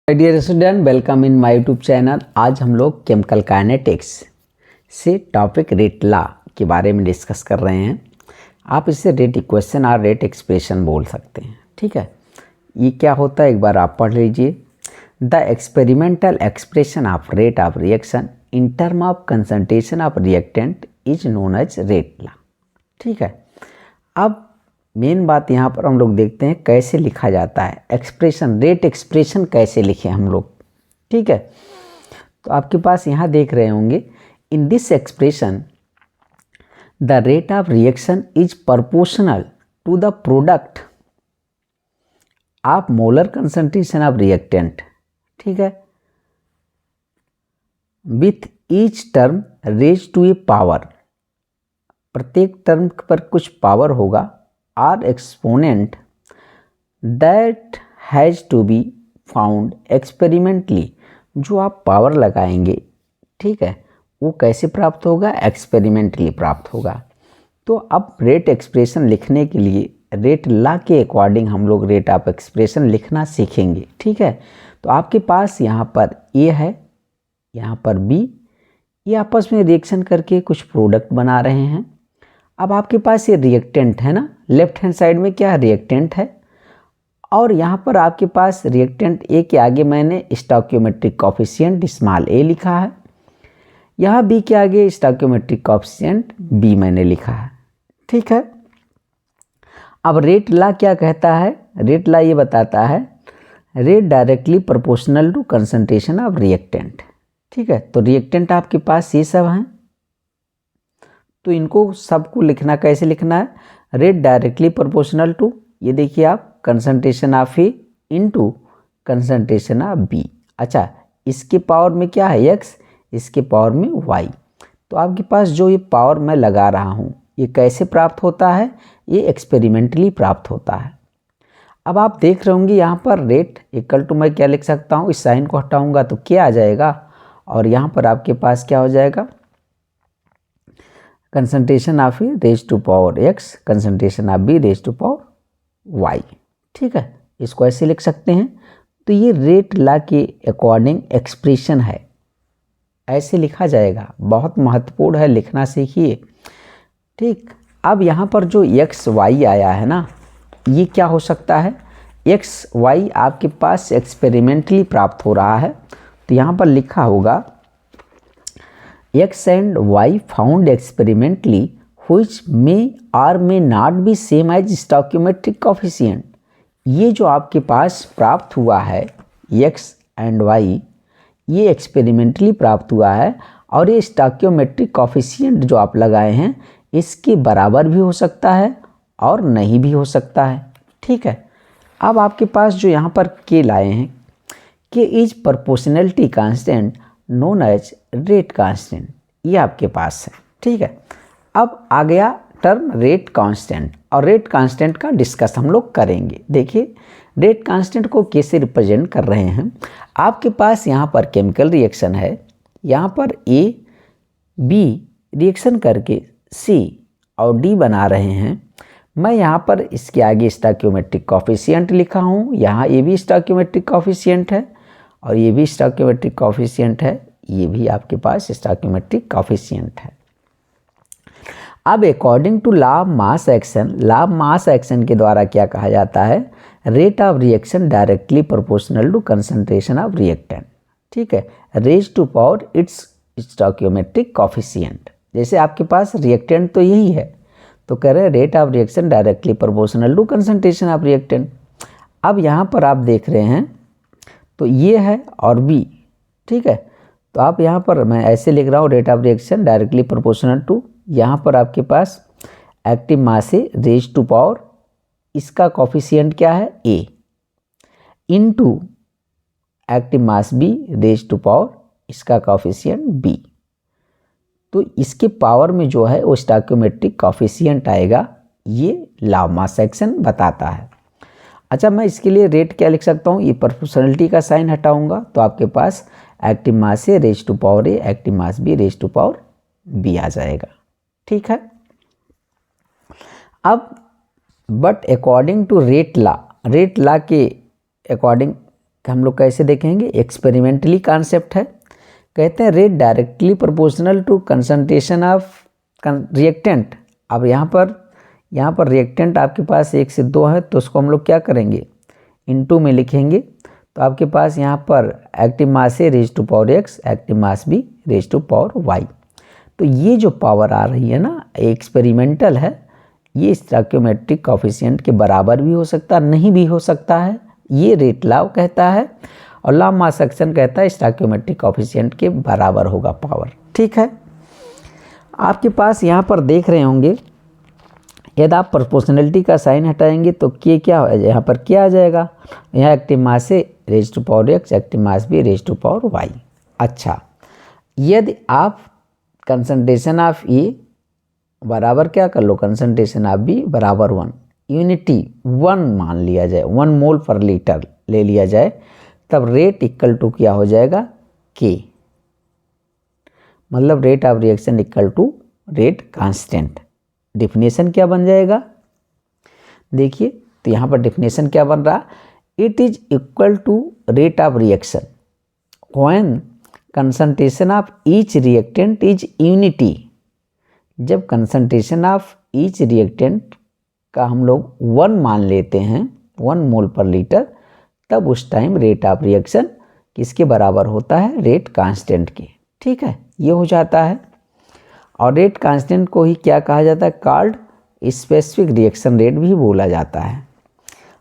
Dear student, welcome in my YouTube channel. आज हम लोग केमिकल काइनेटिक्स से टॉपिक रेट लॉ के बारे में डिस्कस कर रहे हैं। आप इसे रेट इक्वेशन और रेट एक्सप्रेशन बोल सकते हैं। ठीक है, ये क्या होता है एक बार आप पढ़ लीजिए। The experimental expression of rate of reaction in term of concentration of reactant is known as rate law. ठीक है, अब मेन बात यहाँ पर हम लोग देखते हैं कैसे लिखा जाता है एक्सप्रेशन, रेट एक्सप्रेशन कैसे लिखें हम लोग। ठीक है, तो आपके पास यहाँ देख रहे होंगे, in this expression the rate of reaction is proportional to the product of molar concentration of reactant. ठीक है, with each term raise to a power, प्रत्येक टर्म पर कुछ पावर होगा, or exponent that has to be found experimentally. जो आप power लगाएंगे, ठीक है, वो कैसे प्राप्त होगा? एक्सपेरिमेंटली प्राप्त होगा। तो अब रेट एक्सप्रेशन लिखने के लिए रेट लॉ के अकॉर्डिंग हम लोग रेट ऑफ एक्सप्रेशन लिखना सीखेंगे। ठीक है, तो आपके पास यहाँ पर ए है, यहाँ पर बी, ये आपस में रिएक्शन करके कुछ प्रोडक्ट बना रहे हैं। अब आपके पास ये रिएक्टेंट है ना, लेफ्ट हैंड साइड में क्या रिएक्टेंट है, और यहाँ पर आपके पास रिएक्टेंट ए के आगे मैंने स्टोइकियोमेट्रिक कोफिशिएंट स्मॉल ए लिखा है, यहाँ बी के आगे स्टोइकियोमेट्रिक कोफिशिएंट बी मैंने लिखा है। ठीक है, अब रेट लॉ क्या कहता है? रेट लॉ ये बताता है rate directly proportional to concentration of reactant. ठीक है, तो रिएक्टेंट आपके पास ये सब हैं, तो इनको सबको लिखना कैसे लिखना है? रेट डायरेक्टली प्रोपोर्शनल टू, ये देखिए आप, concentration of A into concentration of B. अच्छा, इसके पावर में क्या है? एक्स, इसके पावर में वाई। तो आपके पास जो ये पावर मैं लगा रहा हूँ, ये कैसे प्राप्त होता है? ये एक्सपेरिमेंटली प्राप्त होता है। अब आप देख रहे होंगे यहाँ पर रेट इक्वल टू, मैं क्या लिख सकता हूँ? इस साइन को हटाऊँगा तो क्या आ जाएगा, और यहाँ पर आपके पास क्या हो जाएगा? Concentration of A raise to power X, concentration of B raise to power Y. ठीक है, इसको ऐसे लिख सकते हैं। तो ये रेट लॉ के अकॉर्डिंग एक्सप्रेशन है, ऐसे लिखा जाएगा। बहुत महत्वपूर्ण है, लिखना सीखिए। ठीक, अब यहाँ पर जो एक्स वाई आया है ना, ये क्या हो सकता है? एक्स वाई आपके पास एक्सपेरिमेंटली प्राप्त हो रहा है, तो यहाँ पर लिखा होगा x and y found experimentally which may or may not be same as stoichiometric coefficient। ये जो आपके पास प्राप्त हुआ है x and y, ये एक्सपेरिमेंटली प्राप्त हुआ है, और ये स्टोइकियोमेट्रिक कोफिशिएंट जो आप लगाए हैं, इसके बराबर भी हो सकता है और नहीं भी हो सकता है। ठीक है, अब आपके पास जो यहाँ पर के लाए हैं, K is proportionality constant known as rate constant, ये आपके पास है। ठीक है, अब आ गया टर्म रेट कांस्टेंट, और रेट कांस्टेंट का डिस्कस हम लोग करेंगे। देखिए, रेट कांस्टेंट को कैसे रिप्रेजेंट कर रहे हैं। आपके पास यहाँ पर केमिकल रिएक्शन है, यहाँ पर ए बी रिएक्शन करके सी और डी बना रहे हैं। मैं यहाँ पर इसके आगे स्टोइकियोमेट्रिक कोफिशिएंट लिखा हूँ, यहाँ ये भी स्टोइकियोमेट्रिक कोफिशिएंट है, और ये भी स्टोइकियोमेट्रिक कोफिशिएंट है, ये भी आपके पास स्टोइकियोमेट्रिक कोफिशिएंट है। अब according to law of mass action, law of mass action के द्वारा क्या कहा जाता है? Rate of reaction directly proportional to concentration of reactant. ठीक है, raise to power its stoichiometric coefficient. जैसे आपके पास रिएक्टेंट तो यही है, तो कह रहे हैं rate of reaction directly proportional to concentration of reactant. अब यहाँ पर आप देख रहे हैं, तो ये है और बी। ठीक है, तो आप यहाँ पर मैं ऐसे लिख रहा हूँ, rate of reaction directly proportional to, यहाँ पर आपके पास एक्टिव मास से रेज टू पावर, इसका कोफिशिएंट क्या है? A, into active mass b raise to power, इसका कोफिशिएंट बी। तो इसके पावर में जो है वो स्टोइकियोमेट्रिक कोफिशिएंट आएगा, ये लॉ ऑफ मास एक्शन बताता है। अच्छा, मैं इसके लिए रेट क्या लिख सकता हूँ? ये प्रोपोर्शनलिटी का साइन हटाऊंगा, तो आपके पास एक्टिव मास से raise to power a, active mass b raise to power b आ जाएगा। ठीक है, अब but according to rate law, rate law के अकॉर्डिंग हम लोग कैसे देखेंगे, एक्सपेरिमेंटली कॉन्सेप्ट है। कहते हैं rate directly proportional to concentration of reactant. अब यहाँ पर रिएक्टेंट आपके पास 1 से 2 है, तो उसको हम लोग क्या करेंगे, इनटू में लिखेंगे। तो आपके पास यहाँ पर एक्टिव मास है raise to power x, active mass भी रेज टू पावर y। तो ये जो पावर आ रही है ना, एक्सपेरिमेंटल है, ये स्टोइकियोमेट्रिक कोफिशिएंट के बराबर भी हो सकता है, नहीं भी हो सकता है। ये रेट लॉ कहता है, और लॉ ऑफ मास एक्शन कहता है स्टोइकियोमेट्रिक कोफिशिएंट के बराबर होगा पावर। ठीक है, आपके पास यहाँ पर देख रहे होंगे, यदि आप प्रोपोर्शनलिटी का साइन हटाएंगे तो के क्या हो, यहाँ पर क्या आ जाएगा, यहाँ एक्टिव मास है raise to power x, active mass भी रेज टू पावर y। अच्छा, यदि आप कंसंट्रेशन ऑफ E बराबर क्या कर लो, कंसंट्रेशन ऑफ B बराबर 1, यूनिटी 1 मान लिया जाए, 1 मोल पर लीटर ले लिया जाए, तब रेट इक्वल टू क्या हो जाएगा, K, मतलब rate of reaction equal to rate constant. Definition क्या बन जाएगा, देखिए, तो यहाँ पर डिफिनेशन क्या बन रहा, it is equal to rate of reaction when concentration of each reactant is unity. जब कंसंट्रेशन ऑफ ईच रिएक्टेंट का हम लोग 1 मान लेते हैं, 1 मोल पर लीटर, तब उस टाइम रेट ऑफ रिएक्शन किसके बराबर होता है, रेट कांस्टेंट के। ठीक है, ये हो जाता है। और रेट कांस्टेंट को ही क्या कहा जाता है, कॉल्ड स्पेसिफिक रिएक्शन रेट भी बोला जाता है।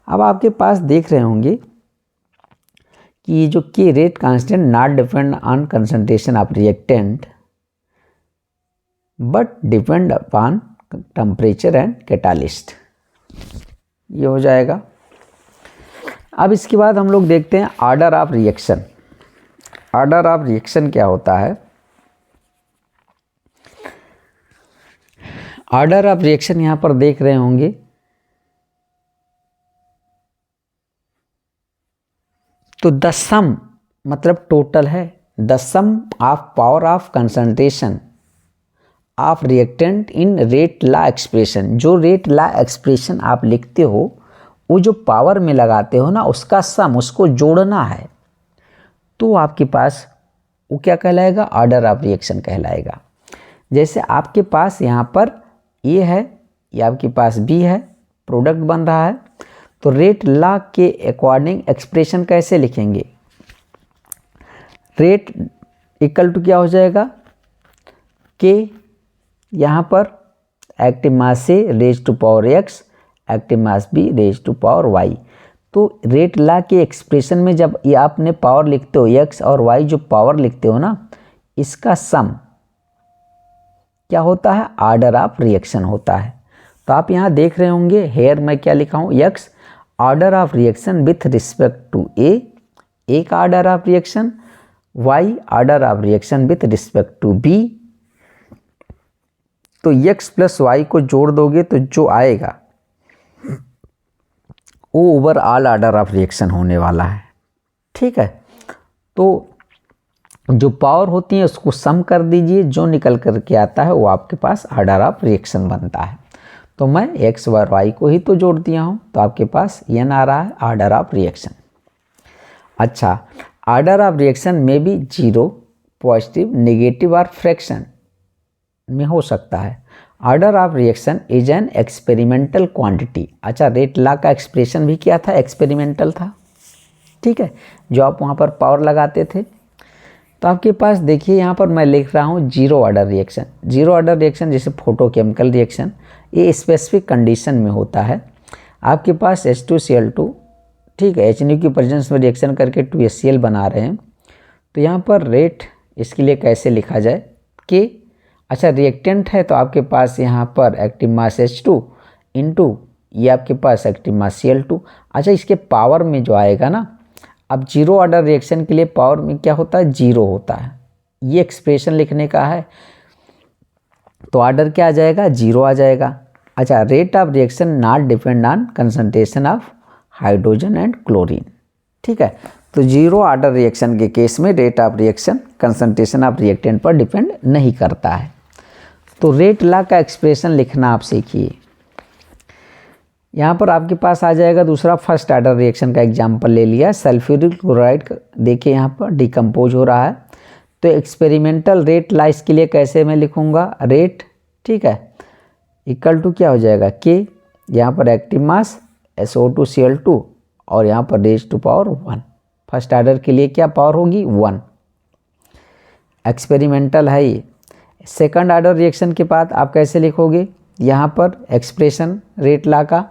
अब आपके पास देख रहे होंगे कि ये जो के rate constant not depend on concentration of reactant but depend upon temperature and catalyst, ये हो जाएगा। अब इसके बाद हम लोग देखते हैं order of reaction. Order of reaction क्या होता है, ऑर्डर ऑफ रिएक्शन यहाँ पर देख रहे होंगे, तो द सम मतलब टोटल है, the sum of power of concentration of reactant in rate law expression. जो रेट लॉ एक्सप्रेशन आप लिखते हो, वो जो पावर में लगाते हो ना, उसका सम, उसको जोड़ना है, तो आपके पास वो क्या कहलाएगा, ऑर्डर ऑफ रिएक्शन कहलाएगा। जैसे आपके पास यहाँ पर ए है, ये आपके पास बी है, प्रोडक्ट बन रहा है, तो रेट लॉ के अकॉर्डिंग एक्सप्रेशन कैसे लिखेंगे, रेट इक्वल टू क्या हो जाएगा, के, यहाँ पर एक्टिव मास से raise to power x, active mass भी रेज टू पावर y। तो रेट लॉ के एक्सप्रेशन में जब ये आपने पावर लिखते हो, x और y जो पावर लिखते हो ना, इसका सम क्या होता है, ऑर्डर ऑफ रिएक्शन होता है। तो आप यहाँ देख रहे होंगे, हेयर मैं क्या लिखा हूँ, x order of reaction with respect to a, एक order of reaction, y order of reaction with respect to b। तो x प्लस y को जोड़ दोगे तो जो आएगा वो ओवरऑल ऑर्डर ऑफ रिएक्शन होने वाला है। ठीक है, तो जो पावर होती है उसको सम कर दीजिए, जो निकल कर के आता है वो आपके पास ऑर्डर ऑफ रिएक्शन बनता है। तो मैं x और y को ही तो जोड़ दिया हूँ, तो आपके पास n आ रहा है ऑर्डर ऑफ रिएक्शन। अच्छा, ऑर्डर ऑफ रिएक्शन में भी 0, पॉजिटिव, नेगेटिव और फ्रैक्शन में हो सकता है। Order of reaction is an experimental quantity. अच्छा, रेट लॉ का एक्सप्रेशन भी क्या था, एक्सपेरिमेंटल था। ठीक है, जो आप वहाँ पर पावर लगाते थे। तो आपके पास देखिए यहाँ पर मैं लिख रहा हूँ 0 ऑर्डर रिएक्शन। 0 ऑर्डर रिएक्शन जैसे फोटोकेमिकल रिएक्शन, ये स्पेसिफिक कंडीशन में होता है। आपके पास H2Cl2, ठीक है, HNO की प्रेजेंस में रिएक्शन करके 2HCl बना रहे हैं। तो यहाँ पर रेट इसके लिए कैसे लिखा जाए, कि अच्छा रिएक्टेंट है तो आपके पास यहाँ पर एक्टिव मास H2 इंटू ये आपके पास एक्टिव मास Cl2। अच्छा, इसके पावर में जो आएगा ना, अब 0 ऑर्डर रिएक्शन के लिए पावर में क्या होता है, 0 होता है। ये एक्सप्रेशन लिखने का है, तो ऑर्डर क्या आ जाएगा, 0 आ जाएगा। अच्छा, rate of reaction not depend on concentration of hydrogen and chlorine. ठीक है, तो 0 ऑर्डर रिएक्शन के केस में rate of reaction concentration of reactant पर डिपेंड नहीं करता है। तो रेट लॉ का एक्सप्रेशन लिखना आप सीखिए। यहाँ पर आपके पास आ जाएगा दूसरा फर्स्ट ऑर्डर रिएक्शन का एग्जाम्पल ले लिया, सल्फ्यूरिक क्लोराइड देखिए यहाँ पर डिकम्पोज हो रहा है। तो एक्सपेरिमेंटल रेट ला इसके लिए कैसे मैं लिखूँगा, रेट, ठीक है, इक्वल टू क्या हो जाएगा के, यहाँ पर एक्टिव मास SO2Cl2 और यहाँ पर raise to power 1। First order के लिए क्या पावर होगी 1, एक्सपेरिमेंटल है ये। सेकंड ऑर्डर रिएक्शन के बाद आप कैसे लिखोगे, यहाँ पर एक्सप्रेशन रेट ला का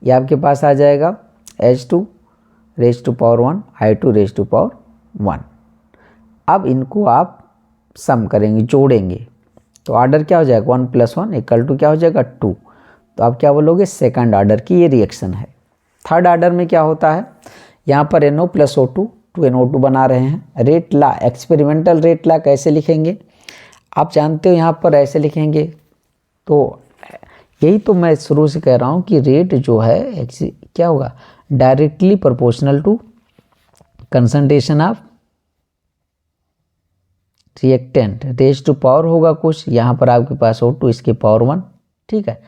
ये आपके पास आ जाएगा H2 raise to power 1 I2 raise to power 1। अब इनको आप सम करेंगे, जोड़ेंगे, तो ऑर्डर क्या हो जाएगा 1 + 1 इक्वल टू क्या हो जाएगा 2। तो आप क्या बोलोगे, सेकंड ऑर्डर की ये रिएक्शन है। थर्ड ऑर्डर में क्या होता है, यहाँ पर NO + O2 2NO2 बना रहे हैं। रेट ला, एक्सपेरिमेंटल रेट ला कैसे लिखेंगे आप जानते हो, यहाँ पर ऐसे लिखेंगे। तो यही तो मैं शुरू से कह रहा हूँ कि रेट जो है क्या होगा, directly proportional to concentration of reactant, raise to power होगा कुछ, यहाँ पर आपके पास O2 इसके पावर 1, ठीक है।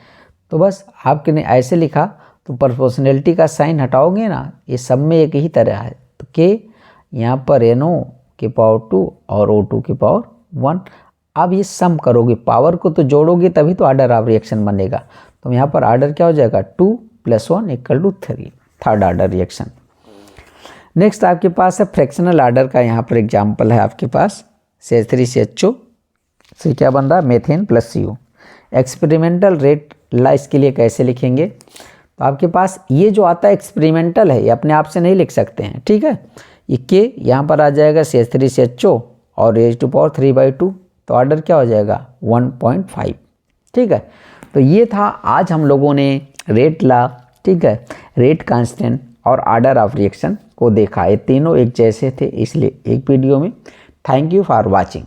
तो बस आपके ने ऐसे लिखा, तो प्रोपोर्शनलिटी का साइन हटाओगे ना, ये सब में एक ही तरह है। तो के यहाँ पर NO के पावर 2 और O2 के पावर 1। अब ये सम करोगे, पावर को तो जोड़ोगे तभी तो ऑर्डर ऑफ रिएक्शन बनेगा। तो यहाँ पर ऑर्डर क्या हो जाएगा 2 + 1 equal to 3, third order reaction. Next आपके पास है फ्रैक्शनल ऑर्डर का, यहाँ पर एग्जाम्पल है आपके पास CH3CHO से क्या बन रहा है, मेथेन + CO। एक्सपेरिमेंटल रेट ला इसके लिए कैसे लिखेंगे, तो आपके पास ये जो आता है एक्सपेरिमेंटल है, ये अपने आप से नहीं लिख सकते हैं, ठीक है। ये के यहाँ पर आ जाएगा CH3CHO और रेज टू पावर 3/2, तो ऑर्डर क्या हो जाएगा 1.5, ठीक है। तो ये था आज हम लोगों ने रेट ला, ठीक है, रेट कांस्टेंट और ऑर्डर ऑफ रिएक्शन को देखा। ये तीनों एक जैसे थे इसलिए एक वीडियो में। Thank you for watching.